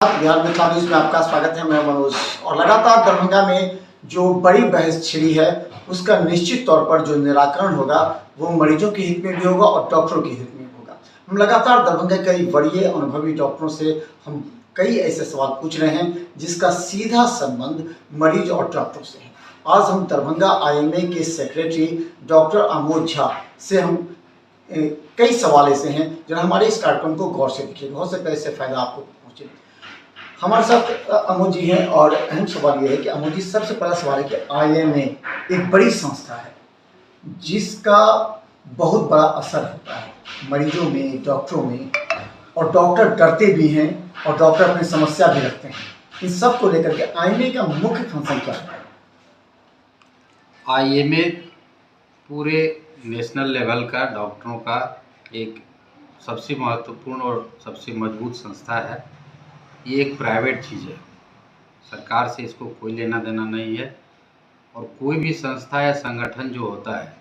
Bihar Mithila news में आपका स्वागत है। मैं मनोज। और लगातार दरभंगा में जो बड़ी बहस छिड़ी है उसका निश्चित तौर पर जो निराकरण होगा वो मरीजों के हित में भी होगा और डॉक्टरों के हित में होगा। हम लगातार दरभंगा के कई बड़े अनुभवी डॉक्टरों से हम कई ऐसे सवाल पूछ रहे हैं जिसका सीधा संबंध मरीज और डॉक्टरों से है। आज हम दरभंगा IMA के सेक्रेटरी डॉक्टर आमोद झा से हम कई सवाल ऐसे हैं जो हमारे इस कार्यक्रम को गौर से देखिएगा, हो सकता है इससे फायदा आपको पहुंचे। हमारे साथ अमोद जी हैं और अहम सवाल ये है कि अमोद जी, सबसे पहला सवाल है कि IMA एक बड़ी संस्था है जिसका बहुत बड़ा असर होता है मरीजों में, डॉक्टरों में, और डॉक्टर डरते भी हैं और डॉक्टर अपनी समस्या भी रखते हैं। इन सब को लेकर के IMA का मुख्य फंक्शन क्या है? IMA पूरे नेशनल लेवल का डॉक्टरों का एक सबसे महत्वपूर्ण और सबसे मजबूत संस्था है। ये एक प्राइवेट चीज़ है, सरकार से इसको कोई लेना देना नहीं है। और कोई भी संस्था या संगठन जो होता है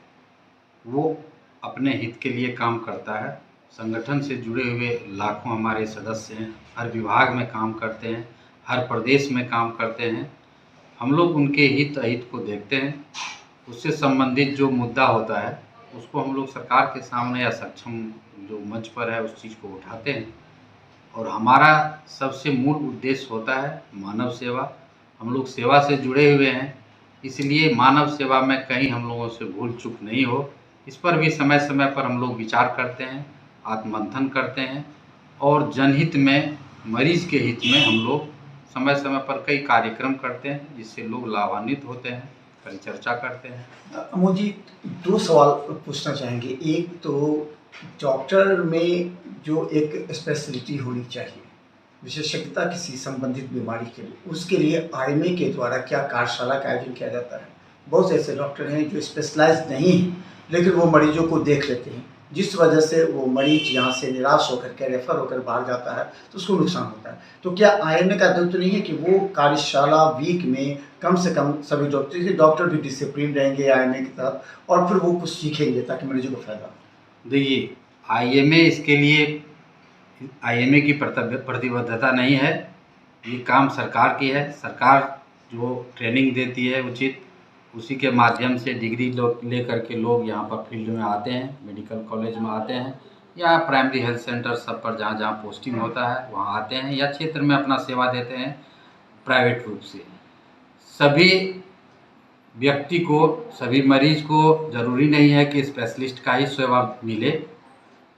वो अपने हित के लिए काम करता है। संगठन से जुड़े हुए लाखों हमारे सदस्य हैं, हर विभाग में काम करते हैं, हर प्रदेश में काम करते हैं। हम लोग उनके हित अहित को देखते हैं, उससे संबंधित जो मुद्दा होता है उसको हम लोग सरकार के सामने या सक्षम जो मंच पर है उस चीज़ को उठाते हैं। और हमारा सबसे मूल उद्देश्य होता है मानव सेवा। हम लोग सेवा से जुड़े हुए हैं, इसलिए मानव सेवा में कहीं हम लोगों से भूल चूक नहीं हो, इस पर भी समय समय पर हम लोग विचार करते हैं, आत्ममंथन करते हैं। और जनहित में, मरीज के हित में हम लोग समय समय पर कई कार्यक्रम करते हैं जिससे लोग लाभान्वित होते हैं, परिचर्चा करते हैं। अमोद जी, दो सवाल पूछना चाहेंगे। एक तो डॉक्टर में जो एक स्पेशलिटी होनी चाहिए, विशेषज्ञता किसी संबंधित बीमारी के लिए, उसके लिए IMA के द्वारा क्या कार्यशाला का आयोजन किया जाता है? बहुत से ऐसे डॉक्टर हैं जो स्पेशलाइज नहीं हैं लेकिन वो मरीजों को देख लेते हैं, जिस वजह से वो मरीज यहाँ से निराश होकर के रेफर होकर बाहर जाता है तो उसको नुकसान होता है। तो क्या IMA का दायित्व नहीं है कि वो कार्यशाला वीक में कम से कम सभी डॉक्टर भी डिसिप्लिन रहेंगे IMA के तहत और फिर वो कुछ सीखेंगे ताकि मरीजों को फायदा हो? देखिए, IMA इसके लिए IMA की प्रतिबद्धता नहीं है, ये काम सरकार की है। सरकार जो ट्रेनिंग देती है उचित, उसी के माध्यम से डिग्री ले करके लोग यहाँ पर फील्ड में आते हैं, मेडिकल कॉलेज में आते हैं या प्राइमरी हेल्थ सेंटर सब पर जहाँ जहाँ पोस्टिंग होता है वहाँ आते हैं या क्षेत्र में अपना सेवा देते हैं प्राइवेट रूप से। सभी व्यक्ति को, सभी मरीज को ज़रूरी नहीं है कि स्पेशलिस्ट का ही सेवा मिले।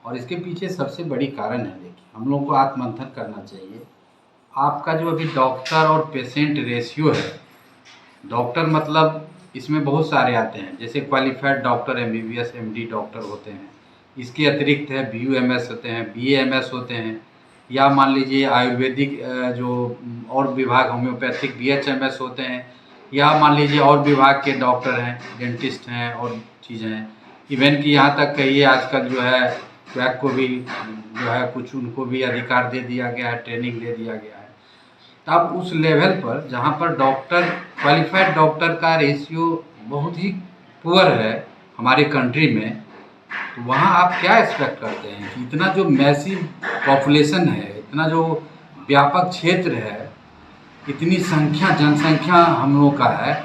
और इसके पीछे सबसे बड़ी कारण है, देखिए, हम लोग को आत्ममंथन करना चाहिए। आपका जो अभी डॉक्टर और पेशेंट रेशियो है, डॉक्टर मतलब इसमें बहुत सारे आते हैं, जैसे qualified doctor MBBS MD doctor होते हैं, इसके अतिरिक्त है BUMS होते हैं, BAMS होते हैं, या मान लीजिए आयुर्वेदिक जो और विभाग होम्योपैथिक BHMS होते हैं, या मान लीजिए और विभाग के डॉक्टर हैं, डेंटिस्ट हैं और चीज़ें हैं। इवन कि यहाँ तक कहिए आजकल जो है क्वैक को भी जो है कुछ उनको भी अधिकार दे दिया गया है, ट्रेनिंग दे दिया गया है। तो अब उस लेवल पर जहाँ पर डॉक्टर, क्वालिफाइड डॉक्टर का रेशियो बहुत ही पुअर है हमारे कंट्री में, तो वहाँ आप क्या एक्सपेक्ट करते हैं कि इतना जो मैसिव पॉपुलेशन है, इतना जो व्यापक क्षेत्र है, इतनी संख्या, जनसंख्या हम लोग का है,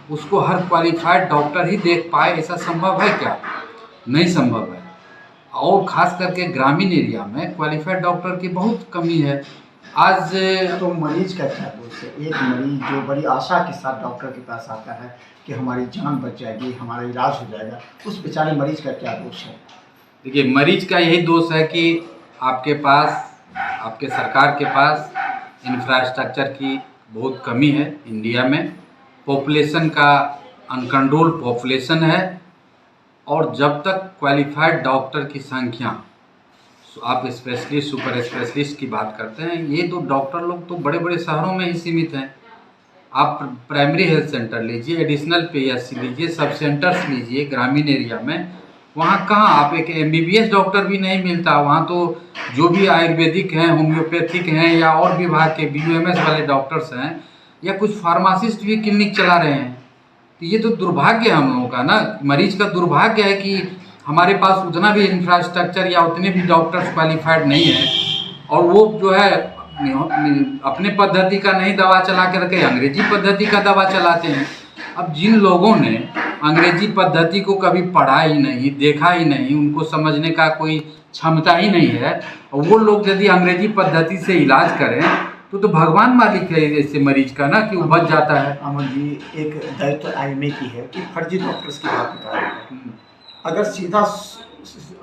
उसको हर क्वालिफाइड डॉक्टर ही देख पाए, ऐसा संभव है क्या? नहीं संभव है। और ख़ास करके ग्रामीण एरिया में क्वालिफाइड डॉक्टर की बहुत कमी है। आज तो मरीज का क्या दोष है? एक मरीज जो बड़ी आशा के साथ डॉक्टर के पास आता है कि हमारी जान बच जाएगी, हमारा इलाज हो जाएगा, उस बेचारे मरीज का क्या दोष है? देखिए, मरीज का यही दोष है कि आपके पास, आपके सरकार के पास इंफ्रास्ट्रक्चर की बहुत कमी है। इंडिया में पॉपुलेशन का अनकंट्रोल पॉपुलेशन है, और जब तक क्वालिफाइड डॉक्टर की संख्या, आप स्पेशलिस्ट, सुपर स्पेशलिस्ट की बात करते हैं, ये तो डॉक्टर लोग तो बड़े बड़े शहरों में ही सीमित हैं। आप प्राइमरी हेल्थ सेंटर लीजिए, एडिशनल PSC लीजिए, सब सेंटर्स लीजिए ग्रामीण एरिया में, वहाँ कहाँ आप एक MBBS डॉक्टर भी नहीं मिलता। वहाँ तो जो भी आयुर्वेदिक हैं, होम्योपैथिक हैं या और विभाग के BUMS वाले डॉक्टर्स हैं, या कुछ फार्मासिस्ट भी क्लिनिक चला रहे हैं। तो ये तो दुर्भाग्य है हम लोगों का ना, मरीज का दुर्भाग्य है कि हमारे पास उतना भी इंफ्रास्ट्रक्चर या उतने भी डॉक्टर्स क्वालिफाइड नहीं है, और वो जो है अपने पद्धति का नहीं दवा चला के रखे, अंग्रेजी पद्धति का दवा चलाते हैं। अब जिन लोगों ने अंग्रेजी पद्धति को कभी पढ़ा ही नहीं, देखा ही नहीं, उनको समझने का कोई क्षमता ही नहीं है, और वो लोग यदि अंग्रेजी पद्धति से इलाज करें तो भगवान मालिक है ऐसे मरीज का ना, कि वो बच जाता है। अमन जी, एक दायित्व आईएमए की है कि फर्जी डॉक्टर्स की बात बता रहे हैं। अगर सीधा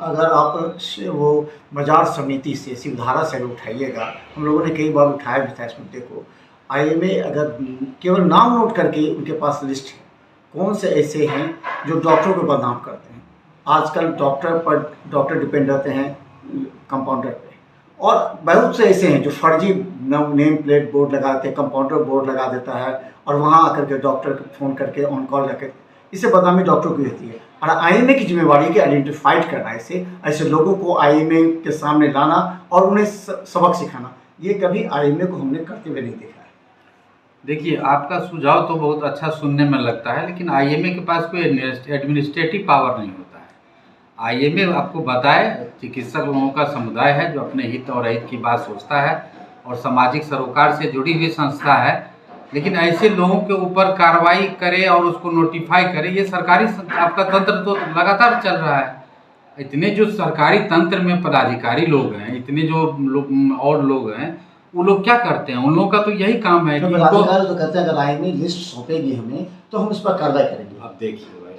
अगर आप वो बाजार समिति से शिवधारा से उठाइएगा, हम लोगों ने कई बार उठाया भी था इस मुद्दे को। आईएमए अगर केवल नाम नोट करके उनके पास लिस्ट है कौन से ऐसे हैं जो डॉक्टरों को बदनाम करते हैं। आजकल डॉक्टर डिपेंड रहते हैं कंपाउंडर पे, और बहुत से ऐसे हैं जो फर्जी नेम प्लेट बोर्ड लगाते हैं, कंपाउंडर बोर्ड लगा देता है और वहाँ आकर के डॉक्टर को फ़ोन करके ऑन कॉल रखे, इससे बदनामी डॉक्टर की होती है। और आईएमए की जिम्मेवारी है कि आइडेंटिफाइड करना ऐसे लोगों को आईएमए के सामने लाना और उन्हें सबक सिखाना। ये कभी आईएमए को हमने करते हुए नहीं देखा है। देखिए, आपका सुझाव तो बहुत अच्छा सुनने में लगता है, लेकिन आईएमए के पास कोई एडमिनिस्ट्रेटिव पावर नहीं होता है। आईएमए आपको बताए चिकित्सक लोगों का समुदाय है जो अपने हित और अहित की बात सोचता है और सामाजिक सरोकार से जुड़ी हुई संस्था है, लेकिन ऐसे लोगों के ऊपर कार्रवाई करे और उसको नोटिफाई करे, ये सरकारी आपका तंत्र तो लगातार चल रहा है। इतने जो सरकारी तंत्र में पदाधिकारी लोग हैं, इतने जो और लोग हैं, वो लोग क्या करते हैं? उन लोगों का तो यही काम है कि तो कहते हैं अगर आईएमए लिस्ट सौंपेगी हमें तो हम इस पर कार्रवाई करेंगे। अब देखिए भाई,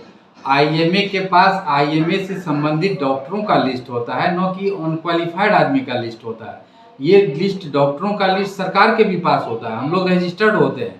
आईएमए के पास आईएमए से संबंधित डॉक्टरों का लिस्ट होता है, न कि अनक्वालिफाइड आदमी का लिस्ट होता है। ये लिस्ट डॉक्टरों का लिस्ट सरकार के भी पास होता है। हम लोग रजिस्टर्ड होते हैं,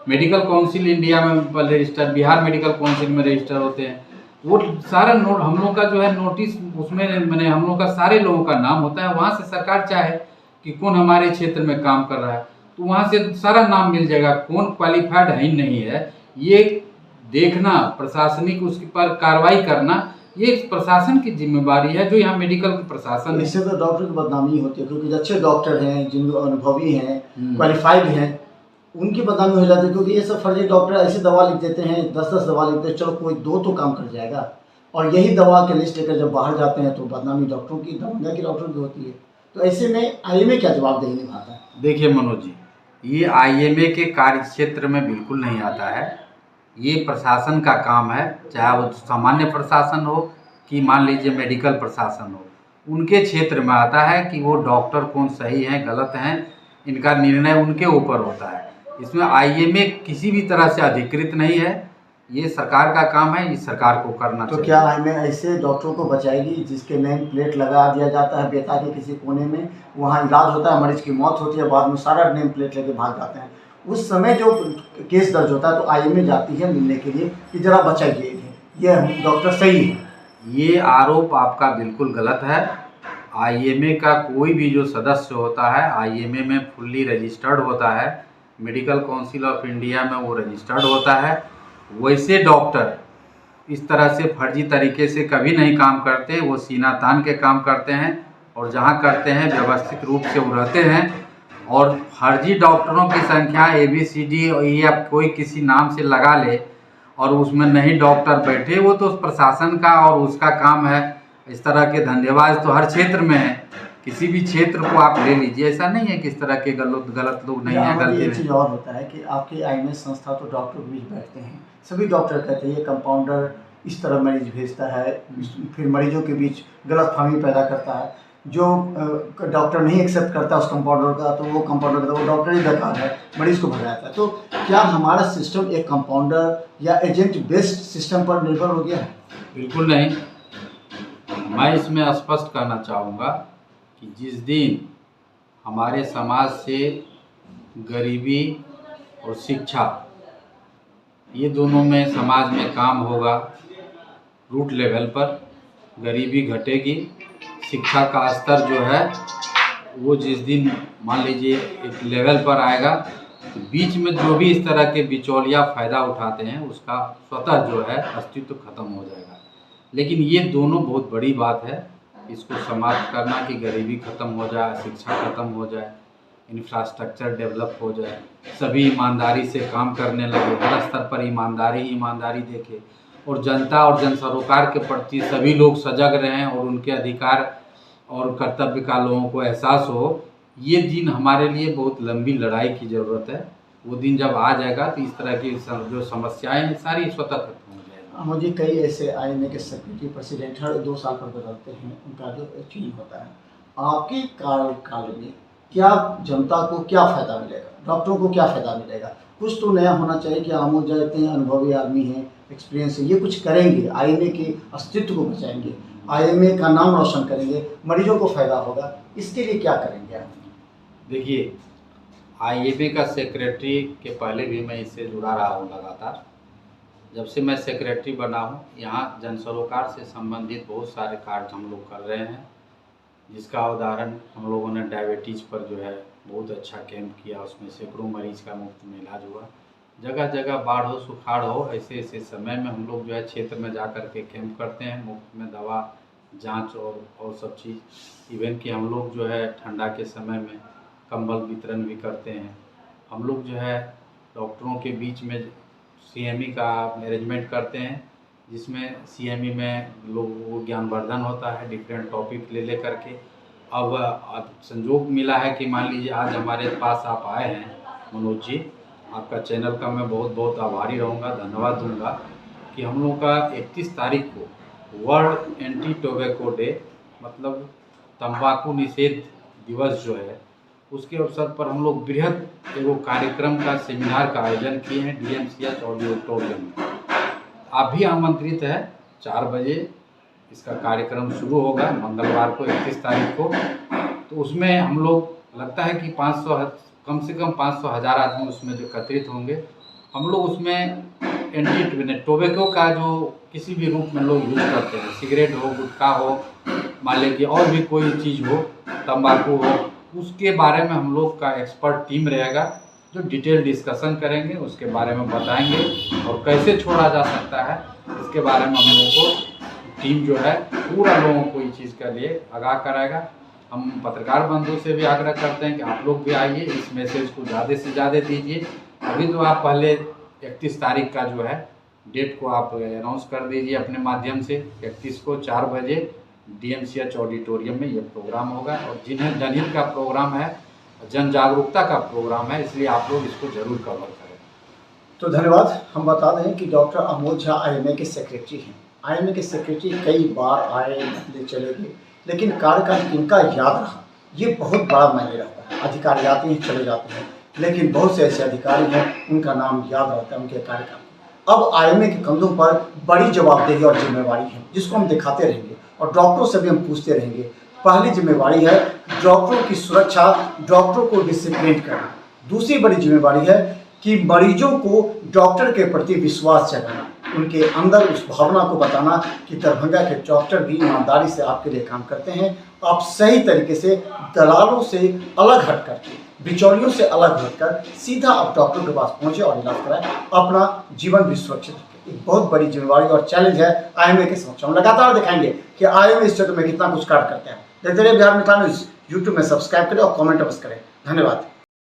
मेडिकल काउंसिल इंडिया में रजिस्टर, बिहार मेडिकल काउंसिल में रजिस्टर होते हैं। वो सारा नोट हम लोग का जो है नोटिस, उसमें मैंने हम लोग का सारे लोगों का नाम होता है। वहाँ से सरकार चाहे कि कौन हमारे क्षेत्र में काम कर रहा है तो वहाँ से सारा नाम मिल जाएगा, कौन क्वालिफाइड है नहीं है। ये देखना, प्रशासनिक उसके पर कार्रवाई करना, ये प्रशासन की जिम्मेवारी है, जो यहाँ मेडिकल प्रशासन। इससे तो डॉक्टर की बदनामी होती है, क्योंकि अच्छे डॉक्टर हैं, जिनको अनुभवी हैं, क्वालिफाइड हैं, उनकी बदनामी हो जाती है। क्योंकि ये सब फर्जी डॉक्टर ऐसी दवा लिख देते हैं, 10-10 दवा लिखते हैं, चलो कोई 2 तो काम कर जाएगा, और यही दवा के लिस्ट लेकर जब बाहर जाते हैं तो बदनामी डॉक्टरों की, दबंगा की डॉक्टर की होती है। तो ऐसे में आईएमए क्या जवाबदेही निभाता है? देखिए मनोज जी, ये आईएमए के कार्य क्षेत्र में बिल्कुल नहीं आता है। ये प्रशासन का काम है, चाहे वो सामान्य प्रशासन हो कि मान लीजिए मेडिकल प्रशासन हो, उनके क्षेत्र में आता है कि वो डॉक्टर कौन सही हैं गलत हैं, इनका निर्णय उनके ऊपर होता है। इसमें आईएमए किसी भी तरह से अधिकृत नहीं है, ये सरकार का काम है, ये सरकार को करना चाहिए। तो क्या आईएमए ऐसे डॉक्टरों को बचाएगी जिसके नेम प्लेट लगा दिया जाता है बेता के किसी कोने में, वहाँ इलाज होता है, मरीज की मौत होती है, बाद में सारा नेम प्लेट लेके भाग जाते हैं। उस समय जो केस दर्ज होता है तो आईएमए जाती है मिलने के लिए कि जरा बचाइए, ये डॉक्टर सही है। ये आरोप आपका बिल्कुल गलत है। आईएमए का कोई भी जो सदस्य होता है आईएमए में फुल्ली रजिस्टर्ड होता है, मेडिकल काउंसिल ऑफ इंडिया में वो रजिस्टर्ड होता है। वैसे डॉक्टर इस तरह से फर्जी तरीके से कभी नहीं काम करते, वो सीना तान के काम करते हैं, और जहाँ करते हैं व्यवस्थित रूप से वो रहते हैं। और फर्जी डॉक्टरों की संख्या ABCD या कोई किसी नाम से लगा ले और उसमें नहीं डॉक्टर बैठे, वो तो प्रशासन का और उसका काम है। इस तरह के धंधेबाज तो हर क्षेत्र में है, किसी भी क्षेत्र को आप ले लीजिए, ऐसा नहीं है कि इस तरह के गलत लोग नहीं है। गलती एक चीज़ और होता है कि आपके आईएमए संस्था तो डॉक्टर के बीच बैठते हैं, सभी डॉक्टर कहते हैं ये कंपाउंडर इस तरह मरीज भेजता है, फिर मरीजों के बीच गलतफहमी पैदा करता है। जो डॉक्टर नहीं एक्सेप्ट करता उस कंपाउंडर का, तो वो कंपाउंडर कहता है वो डॉक्टर ही बेकार है, मरीज को भगाता है। तो क्या हमारा सिस्टम एक कंपाउंडर या एजेंट बेस्ड सिस्टम पर निर्भर हो गया है? बिल्कुल नहीं। मैं इसमें स्पष्ट करना चाहूँगा कि जिस दिन हमारे समाज से गरीबी और शिक्षा, ये दोनों में समाज में काम होगा, रूट लेवल पर गरीबी घटेगी, शिक्षा का स्तर जो है वो जिस दिन मान लीजिए एक लेवल पर आएगा, तो बीच में जो भी इस तरह के बिचौलिया फ़ायदा उठाते हैं उसका स्वतः जो है अस्तित्व खत्म हो जाएगा। लेकिन ये दोनों बहुत बड़ी बात है, इसको समाप्त करना कि गरीबी ख़त्म हो जाए, शिक्षा ख़त्म हो जाए, इंफ्रास्ट्रक्चर डेवलप हो जाए, सभी ईमानदारी से काम करने लगे, हर स्तर पर ईमानदारी देखे, और जनता और जन सरोकार के प्रति सभी लोग सजग रहें और उनके अधिकार और कर्तव्य का लोगों को एहसास हो। ये दिन हमारे लिए बहुत लंबी लड़ाई की ज़रूरत है। वो दिन जब आ जाएगा तो इस तरह की जो समस्याएं हैं सारी स्वतः खत्म हो जाएगी। मुझे कई ऐसे आईएमए के सेक्रेटरी प्रेसिडेंट हर 2 साल पर बदलते हैं, उनका जो चेंज होता है। आपके कार्यकाल में क्या जनता को क्या फ़ायदा मिलेगा, डॉक्टरों को क्या फ़ायदा मिलेगा? कुछ तो नया होना चाहिए कि आमोद जाते हैं, अनुभवी आदमी हैं, एक्सपीरियंस है, ये कुछ करेंगे, आईएमए के अस्तित्व को बचाएंगे, आईएमए का नाम रोशन करेंगे, मरीजों को फ़ायदा होगा, इसके लिए क्या करेंगे आप? देखिए, आईएमए का सेक्रेटरी के पहले भी मैं इससे जुड़ा रहा हूँ लगातार। जब से मैं सेक्रेटरी बना हूँ, यहाँ जन सरोकार से संबंधित बहुत सारे कार्य हम लोग कर रहे हैं, जिसका उदाहरण हम लोगों ने डायबिटीज़ पर जो है बहुत अच्छा कैंप किया, उसमें सैकड़ों मरीज का मुफ्त में इलाज हुआ। जगह जगह बाढ़ हो, सुखाड़ हो, ऐसे ऐसे समय में हम लोग जो है क्षेत्र में जा कर के कैंप करते हैं, मुफ्त में दवा, जांच और सब चीज़। इवन कि हम लोग जो है ठंडा के समय में कंबल वितरण भी करते हैं। हम लोग जो है डॉक्टरों के बीच में सीएमई का मैनेजमेंट करते हैं, जिसमें सीएमई में लोगों को ज्ञानवर्धन होता है, डिफरेंट टॉपिक ले करके। अब संजोग मिला है कि मान लीजिए आज हमारे पास आप आए हैं मनोज जी, आपका चैनल का मैं बहुत बहुत आभारी रहूँगा, धन्यवाद दूंगा कि हम लोग का 31 तारीख को वर्ल्ड एंटी टोबैको डे, मतलब तंबाकू निषेध दिवस जो है, उसके अवसर पर हम लोग बृहद एगो कार्यक्रम का सेमिनार का आयोजन किए हैं डीएमसीएच ऑडिटोरियम में। आप भी आमंत्रित है। 4 बजे इसका कार्यक्रम शुरू होगा मंगलवार को 31 तारीख को। तो उसमें हम लोग लगता है कि 500 कम से कम 500 हज़ार आदमी उसमें जो एकत्रित होंगे। हम लोग उसमें टोबैको का जो किसी भी रूप में लोग यूज़ करते हैं, सिगरेट हो, गुटखा हो, मान लीजिए और भी कोई चीज़ हो, तंबाकू हो, उसके बारे में हम लोग का एक्सपर्ट टीम रहेगा जो डिटेल डिस्कशन करेंगे, उसके बारे में बताएंगे और कैसे छोड़ा जा सकता है इसके बारे में हम लोगों को टीम जो है पूरा लोगों को इस चीज़ के लिए आगाह कराएगा। हम पत्रकार बंधु से भी आग्रह करते हैं कि आप लोग भी आइए, इस मैसेज को ज़्यादा से ज़्यादा दीजिए। अभी तो आप पहले 31 तारीख का जो है डेट को आप अनाउंस कर दीजिए अपने माध्यम से। 31 को 4 बजे डीएमसीएच ऑडिटोरियम में ये प्रोग्राम होगा और जिन्हें जनहित का प्रोग्राम है, जन जागरूकता का प्रोग्राम है, इसलिए आप लोग इसको जरूर कवर करें। तो धन्यवाद। हम बता दें कि डॉक्टर आमोद झा आईएमए के सेक्रेटरी हैं। आईएमए के सेक्रेटरी कई बार आए, बदले, चले गए, लेकिन कार्यकाल किनका याद रहा, ये बहुत बड़ा मायने रखता है। अधिकारी आते हैं, चले जाते हैं, लेकिन बहुत से ऐसे अधिकारी हैं उनका नाम याद रहता है उनके कार्यकाल। अब आईएमए के कंधों पर बड़ी जवाबदेही और जिम्मेवारी है, जिसको हम दिखाते रहेंगे और डॉक्टरों से भी हम पूछते रहेंगे। पहली जिम्मेवारी है डॉक्टरों की सुरक्षा, डॉक्टरों को डिसिप्लिन करना। दूसरी बड़ी जिम्मेवारी है कि मरीजों को डॉक्टर के प्रति विश्वास जगाना, उनके अंदर उस भावना को बताना कि दरभंगा के डॉक्टर भी ईमानदारी से आपके लिए काम करते हैं। आप सही तरीके से दलालों से अलग हट करके, बिचौलियों से अलग हटकर सीधा आप डॉक्टर के पास पहुंचे और इलाज कराएं, अपना जीवन भी सुरक्षित रखें। एक बहुत बड़ी जिम्मेवारी और चैलेंज है आईएमए के समक्ष। हम लगातार दिखाएंगे कि आईएमए इस क्षेत्र में कितना कुछ कार्य करते हैं। देखते रहिए बिहार मित्र न्यूज़। यूट्यूब में सब्सक्राइब करें और कमेंट अवश्य करें। धन्यवाद।